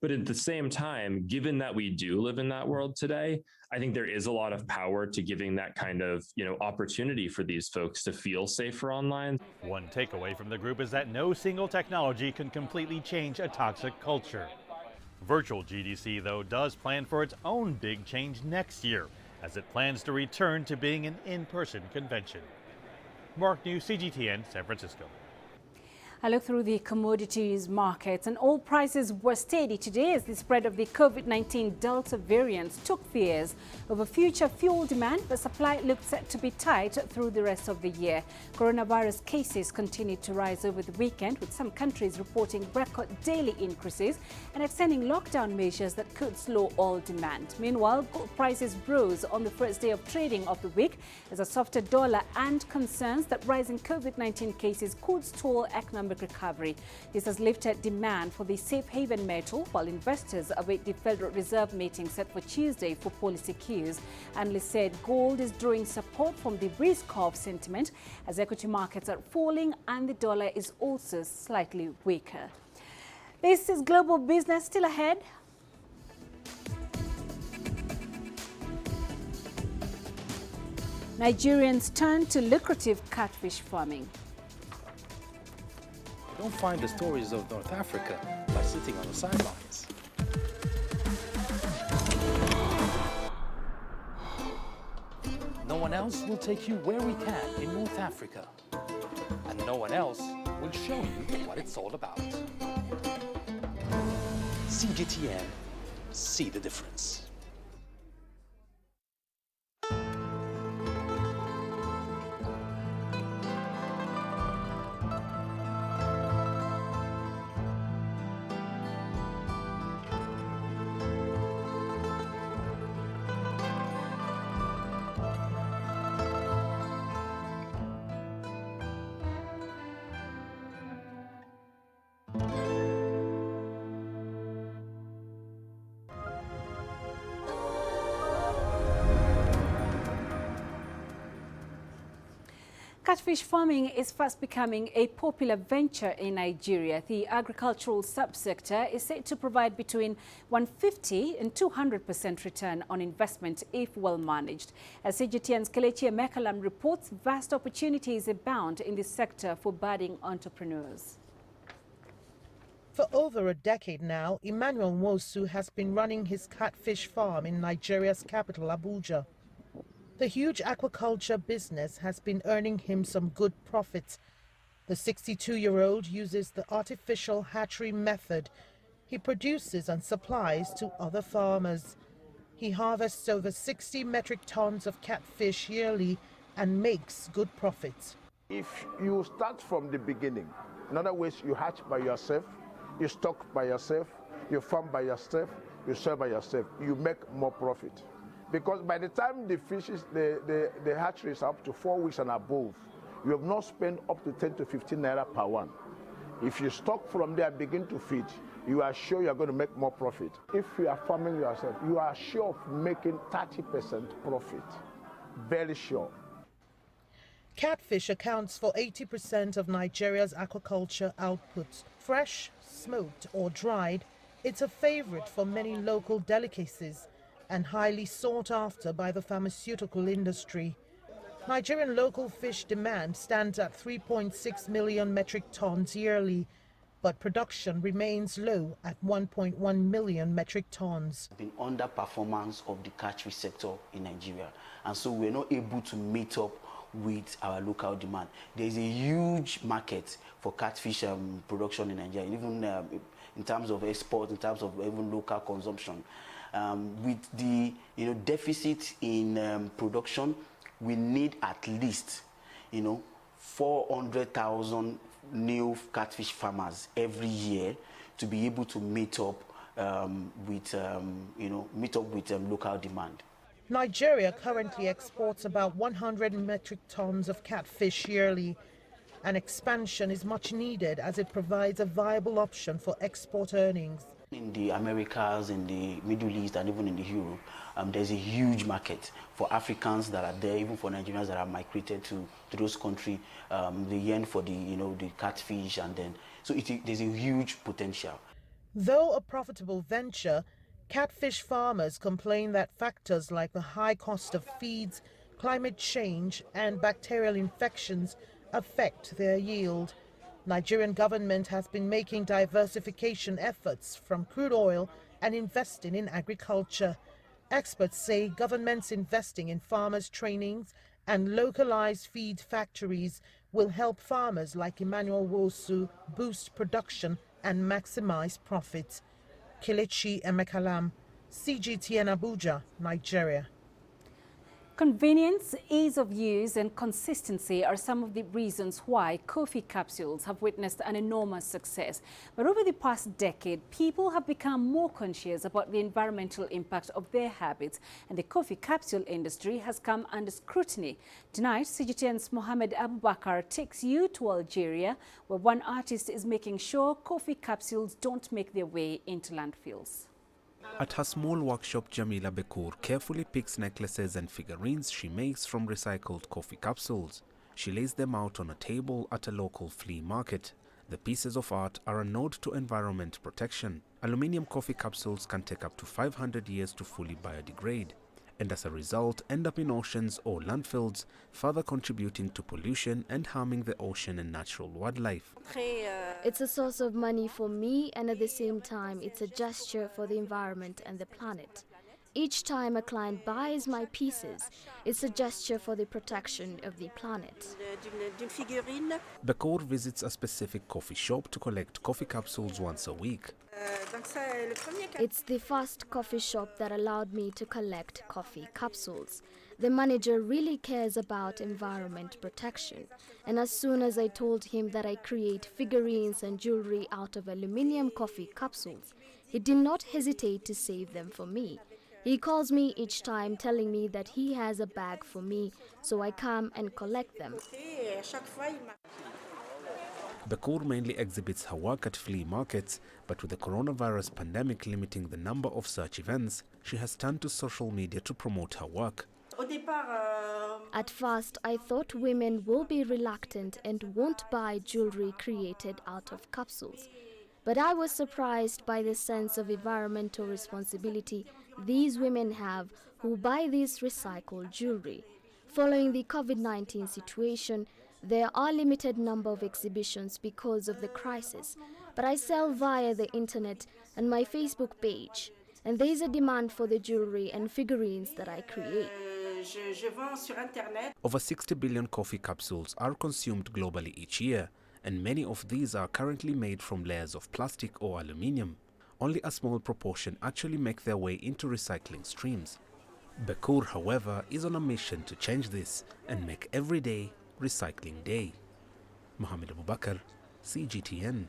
But at the same time, given that we do live in that world today, I think there is a lot of power to giving that kind of, opportunity for these folks to feel safer online. One takeaway from the group is that no single technology can completely change a toxic culture. Virtual GDC, though, does plan for its own big change next year, as it plans to return to being an in-person convention. Mark News, CGTN, San Francisco. I look through the commodities markets, and oil prices were steady today as the spread of the COVID-19 Delta variant took fears over future fuel demand, but supply looked set to be tight through the rest of the year. Coronavirus cases continued to rise over the weekend, with some countries reporting record daily increases and extending lockdown measures that could slow oil demand. Meanwhile, gold prices rose on the first day of trading of the week as a softer dollar and concerns that rising COVID-19 cases could stall economic recovery. This has lifted demand for the safe haven metal, while investors await the Federal Reserve meeting set for Tuesday for policy cues. Analysts said gold is drawing support from the risk-off sentiment as equity markets are falling and the dollar is also slightly weaker. This is Global Business. Still ahead. Nigerians turn to lucrative catfish farming. You don't find the stories of North Africa by sitting on the sidelines. No one else will take you where we can in North Africa. And no one else will show you what it's all about. CGTN, see the difference. Catfish farming is fast becoming a popular venture in Nigeria. The agricultural subsector is said to provide between 150 and 200% return on investment if well managed. As CGTN's Kelechi Emekalam reports, vast opportunities abound in this sector for budding entrepreneurs. For over a decade now, Emmanuel Nwosu has been running his catfish farm in Nigeria's capital, Abuja. The huge aquaculture business has been earning him some good profits. The 62-year-old uses the artificial hatchery method. He produces and supplies to other farmers. He harvests over 60 metric tons of catfish yearly and makes good profits. If you start from the beginning, in other words, you hatch by yourself, you stock by yourself, you farm by yourself, you sell by yourself, you make more profit. Because by the time the fishes, the hatchery is up to 4 weeks and above, you have not spent up to 10 to 15 naira per one. If you stock from there, begin to feed, you are sure you are going to make more profit. If you are farming yourself, you are sure of making 30% profit. Very sure. Catfish accounts for 80% of Nigeria's aquaculture output. Fresh, smoked or dried, it's a favorite for many local delicacies and highly sought after by the pharmaceutical industry. Nigerian local fish demand stands at 3.6 million metric tons yearly, but production remains low at 1.1 million metric tons. Been underperformance of the catfish sector in Nigeria, and so we're not able to meet up with our local demand. There's a huge market for catfish production in Nigeria, even in terms of export, in terms of even local consumption. With the deficit in production, we need at least 400,000 new catfish farmers every year to be able to meet up with local demand. Nigeria currently exports about 100 metric tons of catfish yearly. An expansion is much needed as it provides a viable option for export earnings. In the Americas, in the Middle East, and even in the Europe, there's a huge market for Africans that are there, even for Nigerians that are migrated to those countries. They yearn for the catfish, and then there's a huge potential. Though a profitable venture, catfish farmers complain that factors like the high cost of feeds, climate change, and bacterial infections affect their yield. Nigerian government has been making diversification efforts from crude oil and investing in agriculture. Experts say governments investing in farmers' trainings and localized feed factories will help farmers like Emmanuel Wosu boost production and maximize profits. Kelechi Emekalam, CGTN Abuja, Nigeria. Convenience, ease of use and consistency are some of the reasons why coffee capsules have witnessed an enormous success. But over the past decade, people have become more conscious about the environmental impact of their habits, and the coffee capsule industry has come under scrutiny. Tonight, CGTN's Mohamed Abubakar takes you to Algeria, where one artist is making sure coffee capsules don't make their way into landfills. At her small workshop, Jamila Bekour carefully picks necklaces and figurines she makes from recycled coffee capsules. She lays them out on a table at a local flea market. The pieces of art are a nod to environment protection. Aluminium coffee capsules can take up to 500 years to fully biodegrade, and as a result end up in oceans or landfills, further contributing to pollution and harming the ocean and natural wildlife. It's a source of money for me, and at the same time it's a gesture for the environment and the planet. Each time a client buys my pieces, it's a gesture for the protection of the planet. Bekour visits a specific coffee shop to collect coffee capsules once a week. It's the first coffee shop that allowed me to collect coffee capsules. The manager really cares about environment protection, and as soon as I told him that I create figurines and jewelry out of aluminium coffee capsules, he did not hesitate to save them for me. He calls me each time telling me that he has a bag for me, so I come and collect them. Bekour mainly exhibits her work at flea markets, but with the coronavirus pandemic limiting the number of such events, she has turned to social media to promote her work. At first, I thought women will be reluctant and won't buy jewelry created out of capsules. But I was surprised by the sense of environmental responsibility these women have who buy this recycled jewelry. Following the COVID-19 situation, there are limited number of exhibitions because of the crisis, but I sell via the internet and my Facebook page, and there is a demand for the jewelry and figurines that I create. Over 60 billion coffee capsules are consumed globally each year, and many of these are currently made from layers of plastic or aluminium. Only a small proportion actually make their way into recycling streams. Bekour, however, is on a mission to change this and make every day Recycling Day. Mohamed Abubakar, CGTN.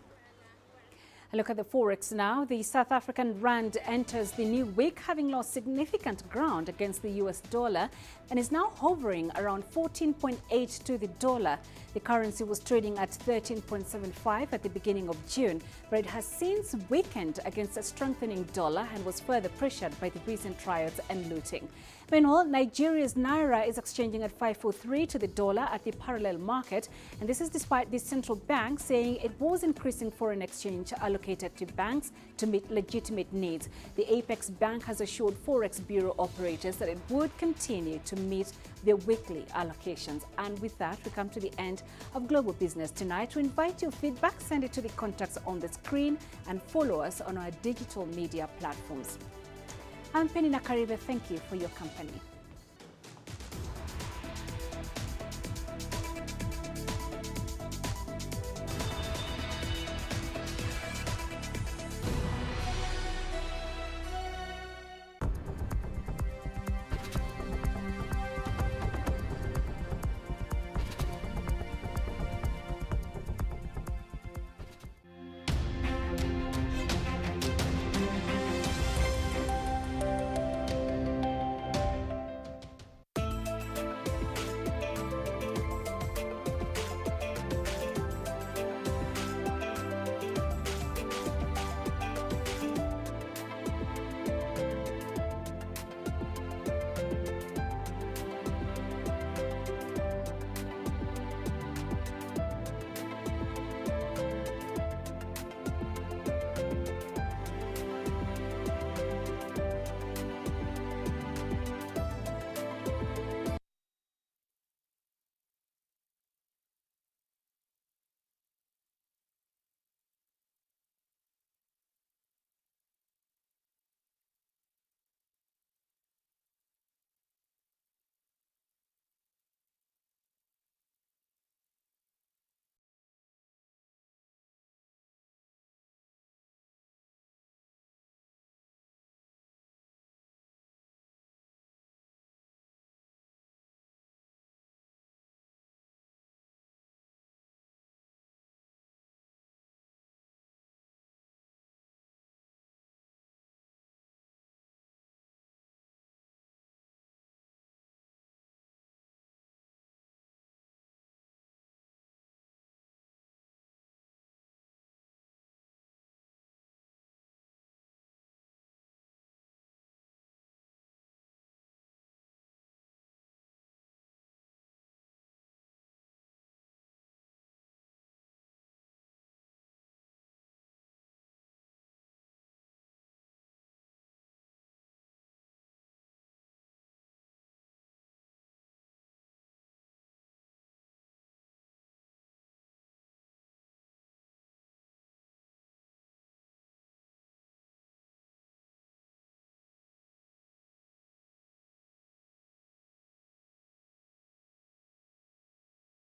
A look at the Forex now. The South African rand enters the new week having lost significant ground against the US dollar and is now hovering around 14.8 to the dollar. The currency was trading at 13.75 at the beginning of June, but it has since weakened against a strengthening dollar and was further pressured by the recent riots and looting. Meanwhile, Nigeria's naira is exchanging at 543 to the dollar at the parallel market, and this is despite the central bank saying it was increasing foreign exchange allocated to banks to meet legitimate needs. The Apex Bank has assured Forex Bureau operators that it would continue to meet their weekly allocations. And with that, we come to the end of Global Business tonight. To invite your feedback, send it to the contacts on the screen and follow us on our digital media platforms. I'm Peninah Karibe. Thank you for your company.